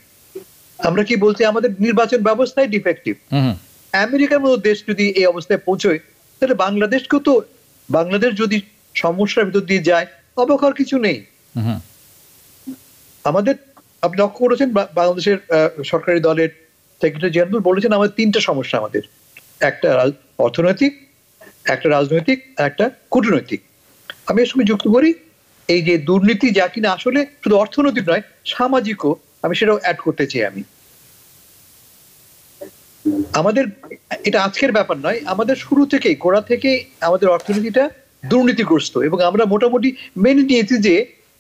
আমরা কি বলছি? আমাদের নির্বাচন ব্যবস্থায় ডিফেক্টিভ। আমেরিকার মতো দেশ যদি এই অবস্থায় পৌঁছয়, তাহলে বাংলাদেশকেও তো, বাংলাদেশ যদি সমস্যার ভিতর দিয়ে যায়, অবাক হওয়ার কিছু নেই। আমাদের, আপনি লক্ষ্য করেছেন বাংলাদেশের সরকারি দলের সেক্রেটারি জেনারেল বলেছেন আমাদের তিনটা সমস্যা, আমাদের একটা অর্থনৈতিক, একটা রাজনৈতিক, একটা কূটনৈতিক। আমি এর সঙ্গে যুক্ত করি এই যে দুর্নীতি, যা কিনা আসলে শুধু অর্থনৈতিক নয়, সামাজিকও, আমি সেটাও অ্যাড করতে চাই। আমি আমাদের এটা আজকের ব্যাপার নয়, আমাদের শুরু থেকেই, গোড়া থেকে আমাদের অর্থনীতিটা দুর্নীতিগ্রস্ত, এবং আমরা মোটামুটি মেনে নিয়েছি যে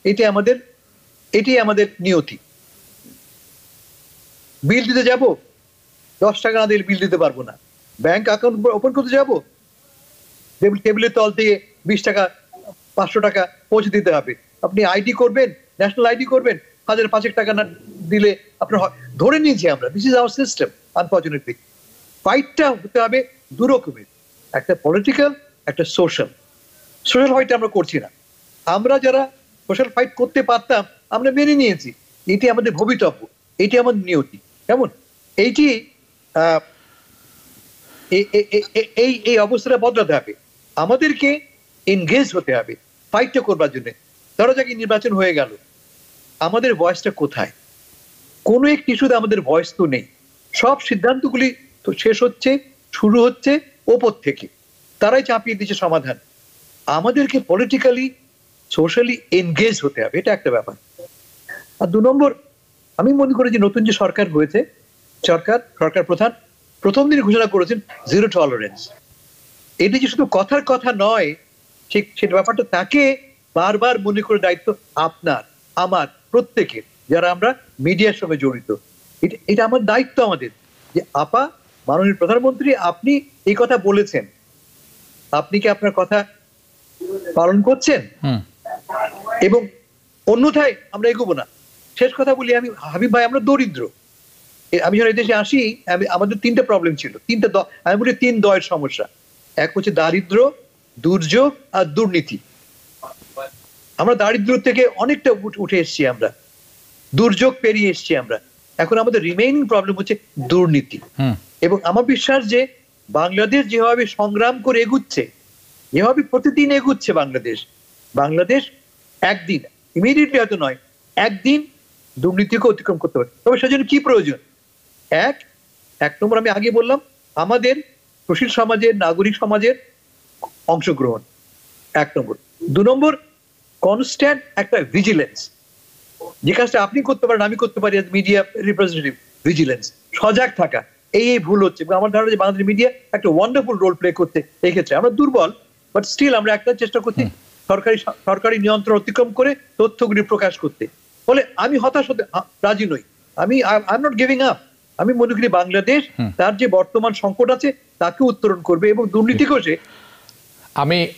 এটি আমাদের নিয়তি। বিল দিতে যাব, 10 টাকা না দিলে বিল দিতে পারবো না। ব্যাংক অ্যাকাউন্ট ওপেন করতে যাব, টেবিলের তল থেকে 20 টাকা 500 টাকা পৌঁছে দিতে হবে। আপনি আইডি করবেন, ন্যাশনাল আইডি করবেন, 1000-5 টাকা না দিলে আপনার ধরে নিয়েছি আমরা। This is our system. Unfortunately ফাইটটা হতে হবে দু রকমের, একটা পলিটিক্যাল, একটা সোশ্যাল। সোশ্যাল ফাইটটা আমরা করছি না। আমরা যারা সোশ্যাল ফাইট করতে পারতাম, আমরা মেনে নিয়েছি এটি আমাদের ভবিতব্য, এটি আমাদের নিয়তি। কেমন এইটি এই অবস্থাটা বদলাতে হবে, আমাদেরকে এনগেজ হতে হবে ফাইটটা করবার জন্য। ধরো যাকে নির্বাচন হয়ে গেল, আমাদের ভয়েসটা কোথায়? কোনো একটি ইস্যুতে আমাদের ভয়েস তো নেই। সব সিদ্ধান্তগুলি তো শেষ হচ্ছে, শুরু হচ্ছে ওপর থেকে, তারাই চাপিয়ে দিচ্ছে সমাধান। আমাদেরকে পলিটিক্যালি, সোশ্যালি এনগেজ হতে হবে, এটা একটা ব্যাপার। আর 2 নম্বর, আমি মনে করি যে নতুন যে সরকার হয়েছে, সরকার প্রধান প্রথম দিন ঘোষণা করেছেন জিরো টলারেন্স। এটি যে শুধু কথার কথা নয়, সেটা ব্যাপারটা তাকে বারবার মনে করে দায়িত্ব আপনার, আমার, প্রত্যেকের, যারা আমরা মিডিয়ার সঙ্গে জড়িত। এটা আমার দায়িত্ব আমাদের, যে আপা, মাননীয় প্রধানমন্ত্রী, আপনি এই কথা বলেছেন, আপনি কি আপনার কথা পালন করছেন? এবং অন্যথায় আমরা এগোবো না। শেষ কথা বলি আমি, হাবিব ভাই, আমরা দরিদ্র। আমি যখন এই দেশে আসি, আমাদের 3টা প্রবলেম ছিল, আমি বলি 3 দয়ের সমস্যা। এক হচ্ছে দারিদ্র, দুর্যোগ আর দুর্নীতি। আমরা দারিদ্র থেকে অনেকটা উঠে এসছি, আমরা দুর্যোগ পেরিয়ে এসছি আমরা। এখন আমাদের রিমেইনিং প্রবলেম হচ্ছে দুর্নীতি। এবং আমার বিশ্বাস যে বাংলাদেশ যেভাবে সংগ্রাম করে এগুচ্ছে, যেভাবে প্রতিদিন এগুচ্ছে বাংলাদেশ একদিন, ইমিডিয়েটলি হয়তো নয়, একদিন দুর্নীতিকে অতিক্রম করতে পারে। তবে সেজন্য কি প্রয়োজন? এক নম্বর, আমি আগে বললাম, আমাদের সুশীল সমাজের, নাগরিক সমাজের অংশগ্রহণ 1 নম্বর। 2 নম্বর, কনস্ট্যান্ট একটা ভিজিলেন্স, যে কাজটা আপনি করতে পারেন, আমি করতে পারি, মিডিয়া রিপ্রেজেন্টেটিভ, ভিজিলেন্স, সজাগ থাকা। এই ভুল হচ্ছে। আমার ধারণা যে বাংলাদেশ মিডিয়া একটা ওয়ান্ডারফুল রোল প্লে করতে, এই ক্ষেত্রে আমরা দুর্বল, বাট স্টিল আমরা একটা চেষ্টা করছি সরকারি নিয়ন্ত্রণ অতিক্রম করে তথ্যগুলি প্রকাশ করতে। ফলে আমি হতাশ হতে রাজি নই। I am not giving up. আমি মনে করি বাংলাদেশ তার যে বর্তমান সংকট আছে তাকে উত্তরণ করবে, এবং দুর্নীতিকেও সে।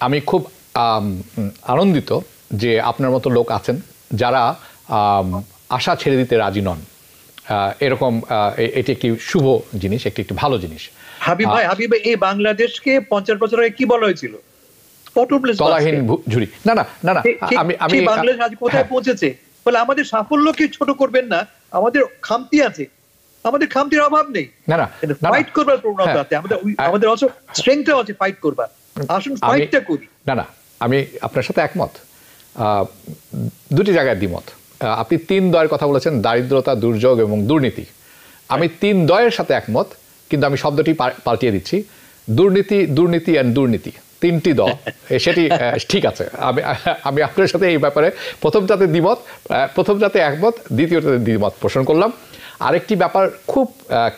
আমি খুব আনন্দিত যে আপনার মতো লোক আছেন যারা আশা ছেড়ে দিতে রাজি নন। এরকম এটি একটি শুভ জিনিস, একটি ভালো জিনিস। হাবিব ভাই, এই বাংলাদেশকে 50 বছর আগে কি বলা হয়েছিল? তলাহীন ঝুড়ি। না, আমি বাংলাদেশ আজ কোথায় পৌঁছেছে? বলে আমাদের সাফল্যকে ছোট করবেন না, আমাদের খামতি আছে। আমাদের খামতির অভাব নেই, ফাইট করবার প্রবণতা আছে আমাদের অলসো স্ট্রেংথটা আছে ফাইট করবার। আসুন ফাইটটা করি। না আমি আপনার সাথে একমত, দুটি জায়গায় দ্বিমত। আপনি 3 দয়ের কথা বলেছেন, দারিদ্রতা, দুর্যোগ এবং দুর্নীতি। আমি 3 দয়ের সাথে একমত, কিন্তু আমি শব্দটি পাল্টিয়ে দিচ্ছি, দুর্নীতি, দুর্নীতি অ্যান্ড দুর্নীতি, 3টি দ। সেটি ঠিক আছে, আমি আপনার সাথে এই ব্যাপারে প্রথমটাতে দ্বিমত, প্রথমটাতে একমত, দ্বিতীয়টাতে দ্বিমত পোষণ করলাম। আরেকটি ব্যাপার খুব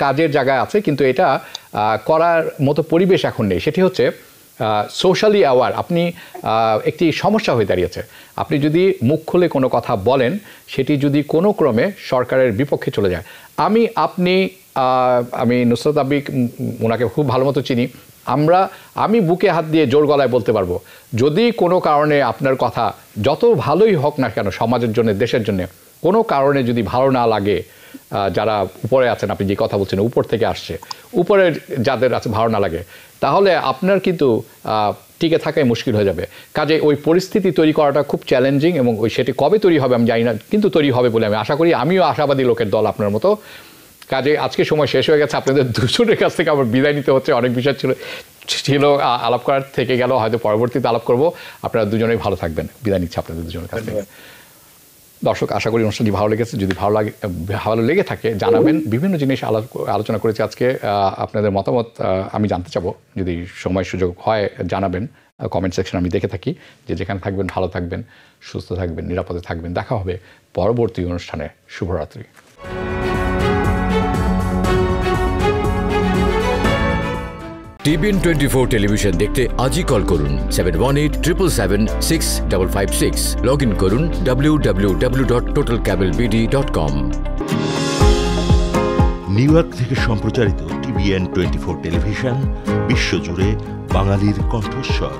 কাজের জায়গায় আছে, কিন্তু এটা করার মতো পরিবেশ এখন নেই, সেটি হচ্ছে সোশ্যালি অ্যাওয়ার। আপনি একটি সমস্যা হয়ে দাঁড়িয়েছে, আপনি যদি মুখ খুলে কোনো কথা বলেন, সেটি যদি কোনো ক্রমে সরকারের বিপক্ষে চলে যায়। আমি নুসরাত আব্বি, ওনাকে খুব ভালো মতো চিনি, আমি বুকে হাত দিয়ে জোর গলায় বলতে পারবো, যদি কোনো কারণে আপনার কথা যত ভালোই হোক না কেন সমাজের জন্য, দেশের জন্য, কোনো কারণে যদি ভালো না লাগে, যারা উপরে আছেন, আপনি যে কথা বলছেন উপর থেকে আসছে, উপরে যাদের আছে ভালো না লাগে, তাহলে আপনার কিন্তু টিকে থাকাই মুশকিল হয়ে যাবে। কাজে ওই পরিস্থিতি তৈরি করাটা খুব চ্যালেঞ্জিং, এবং সেটি কবে তৈরি হবে আমি জানি না, কিন্তু তৈরি হবে বলে আমি আশা করি। আমিও আশাবাদী লোকের দল আপনার মতো। কাজে আজকে সময় শেষ হয়ে গেছে, আপনাদের দুজনের কাছ থেকে আমার বিদায় নিতে হচ্ছে। অনেক বিষয় ছিল আলাপ করার, থেকে গেল, হয়তো পরবর্তীতে আলাপ করব। আপনারা দুজনেই ভালো থাকবেন, বিদায় নিচ্ছি আপনাদের দুজনের কাছ থেকে। দর্শক, আশা করি অনুষ্ঠানটি ভালো লেগেছে। যদি ভালো লেগে থাকে জানাবেন। বিভিন্ন জিনিস আলোচনা করেছি আজকে, আপনাদের মতামত আমি জানতে চাবো। যদি সময় সুযোগ হয় জানাবেন, কমেন্ট সেকশন আমি দেখে থাকি। যেখানে থাকবেন ভালো থাকবেন, সুস্থ থাকবেন, নিরাপদে থাকবেন। দেখা হবে পরবর্তী অনুষ্ঠানে। শুভরাত্রি। TBN 24 টেলিভিশন দেখতে আজই কল করুন 7187776556। লগ ইন করুন www.totalcablebd.com। নিউ ইয়র্ক থেকে সম্প্রচারিত TBN 24 টেলিভিশন বিশ্বজুড়ে বাঙালির কণ্ঠস্বর।